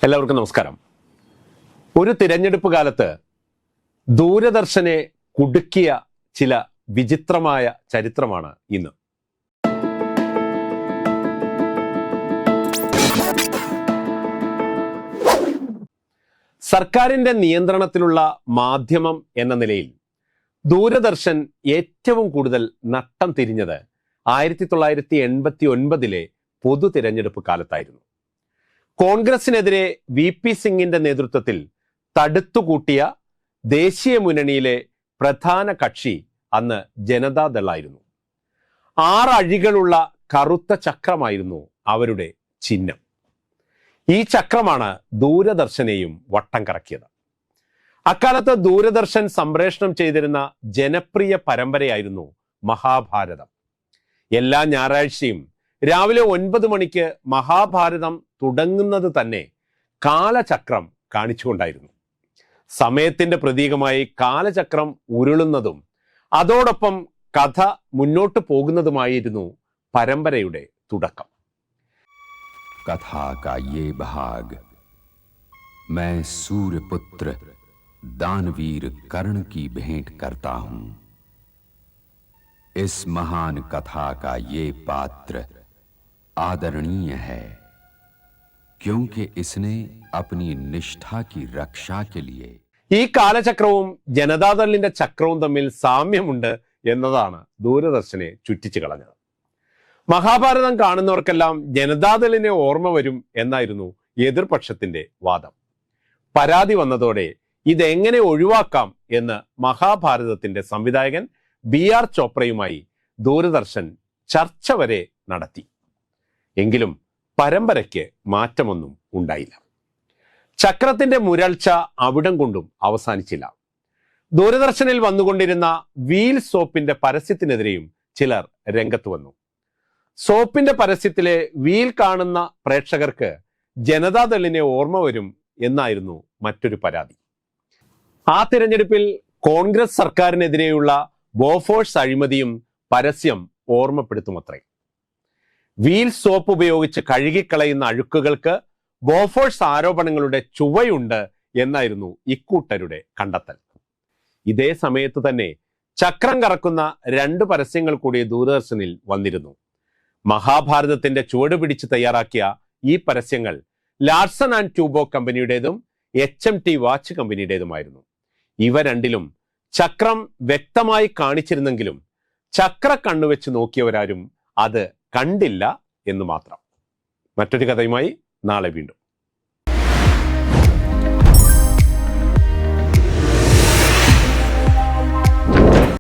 എല്ലാവർക്കും നമസ്കാരം. ഒരു തിരഞ്ഞെടുപ്പ് കാലത്ത് ദൂരദർശനെ കുടുക്കിയ ചില വിചിത്രമായ ചരിത്രമാണ് ഇന്ന്. സർക്കാരിന്റെ നിയന്ത്രണത്തിലുള്ള മാധ്യമം എന്ന നിലയിൽ ദൂരദർശൻ ഏറ്റവും കൂടുതൽ നട്ടം തിരിഞ്ഞത് 1989 പൊതു തിരഞ്ഞെടുപ്പ് കാലത്തായിരുന്നു. കോൺഗ്രസിനെതിരെ VP സിംഗിന്റെ നേതൃത്വത്തിൽ തടുത്തുകൂട്ടിയ ദേശീയ മുന്നണിയിലെ പ്രധാന കക്ഷി അന്ന് ജനതാദളായിരുന്നു. 6 അഴികളുള്ള കറുത്ത ചക്രമായിരുന്നു അവരുടെ ചിഹ്നം. ഈ ചക്രമാണ് ദൂരദർശനെയും വട്ടം കറക്കിയത്. അക്കാലത്ത് ദൂരദർശൻ സംപ്രേഷണം ചെയ്തിരുന്ന ജനപ്രിയ പരമ്പരയായിരുന്നു മഹാഭാരതം. എല്ലാ ഞായറാഴ്ചയും രാവിലെ 9 മണിക്ക് മഹാഭാരതം തുടങ്ങുന്നത് തന്നെ കാലചക്രം കാണിച്ചുകൊണ്ടായിരുന്നു. സമയത്തിന്റെ പ്രതീകമായി കാലചക്രം ഉരുളുന്നതും അതോടൊപ്പം കഥ മുന്നോട്ട് പോകുന്നതുമായിരുന്നു പരമ്പരയുടെ തുടക്കം. कथा का ये भाग मैं सूर्यपुत्र दानवीर कर्ण की भेंट करता हूं. इस महान कथा का ये पात्र आदरणीय है क्योंकि इसने अपनी निष्ठा की रक्षा के लिए. ഈ കാലചക്രവും ജനതാദളിന്റെ ചക്രവും തമ്മിൽ സാമ്യമുണ്ട് എന്നതാണ് ദൂരദർശനെ ചുറ്റിച്ചു കളഞ്ഞത്. മഹാഭാരതം കാണുന്നവർക്കെല്ലാം ജനതാദളിനെ ഓർമ്മ വരും എന്നായിരുന്നു എതിർപക്ഷത്തിന്റെ വാദം. പരാതി വന്നതോടെ ഇതെങ്ങനെ ഒഴിവാക്കാം എന്ന് മഹാഭാരതത്തിന്റെ സംവിധായകൻ BR ചോപ്രയുമായി ദൂരദർശൻ ചർച്ച വരെ നടത്തി. എങ്കിലും പരമ്പരയ്ക്ക് മാറ്റമൊന്നും ഉണ്ടായില്ല. ചക്രത്തിന്റെ മുരൾച്ച അവിടം കൊണ്ടും അവസാനിച്ചില്ല. ദൂരദർശനിൽ വന്നുകൊണ്ടിരുന്ന വീൽ സോപ്പിന്റെ പരസ്യത്തിനെതിരെയും ചിലർ രംഗത്ത് വന്നു. സോപ്പിന്റെ പരസ്യത്തിലെ വീൽ കാണുന്ന പ്രേക്ഷകർക്ക് ജനതാദളിനെ ഓർമ്മ വരും എന്നായിരുന്നു മറ്റൊരു പരാതി. ആ തിരഞ്ഞെടുപ്പിൽ കോൺഗ്രസ് സർക്കാരിനെതിരെയുള്ള ബോഫോഴ്സ് അഴിമതിയും പരസ്യം ഓർമ്മപ്പെടുത്തുമത്രേ. വീൽ സോപ്പ് ഉപയോഗിച്ച് കഴുകിക്കളയുന്ന അഴുക്കുകൾക്ക് ബോഫോഴ്സ് ആരോപണങ്ങളുടെ ചുവയുണ്ട് എന്നായിരുന്നു ഇക്കൂട്ടരുടെ കണ്ടെത്തൽ. ഇതേ സമയത്ത് തന്നെ ചക്രം കറക്കുന്ന 2 പരസ്യങ്ങൾ കൂടി ദൂരദർശനിൽ വന്നിരുന്നു. മഹാഭാരതത്തിന്റെ ചുവട് പിടിച്ച് തയ്യാറാക്കിയ ഈ പരസ്യങ്ങൾ ലാർസൺ ആൻഡ് ട്യൂബോ കമ്പനിയുടേതും HMT വാച്ച് കമ്പനിയുടേതുമായിരുന്നു. ഇവ രണ്ടിലും ചക്രം വ്യക്തമായി കാണിച്ചിരുന്നെങ്കിലും ചക്ര കണ്ണുവെച്ച് നോക്കിയവരാരും അത് കണ്ടില്ല എന്ന് മാത്രം. മറ്റൊരു കഥയുമായി നാളെ വീണ്ടും.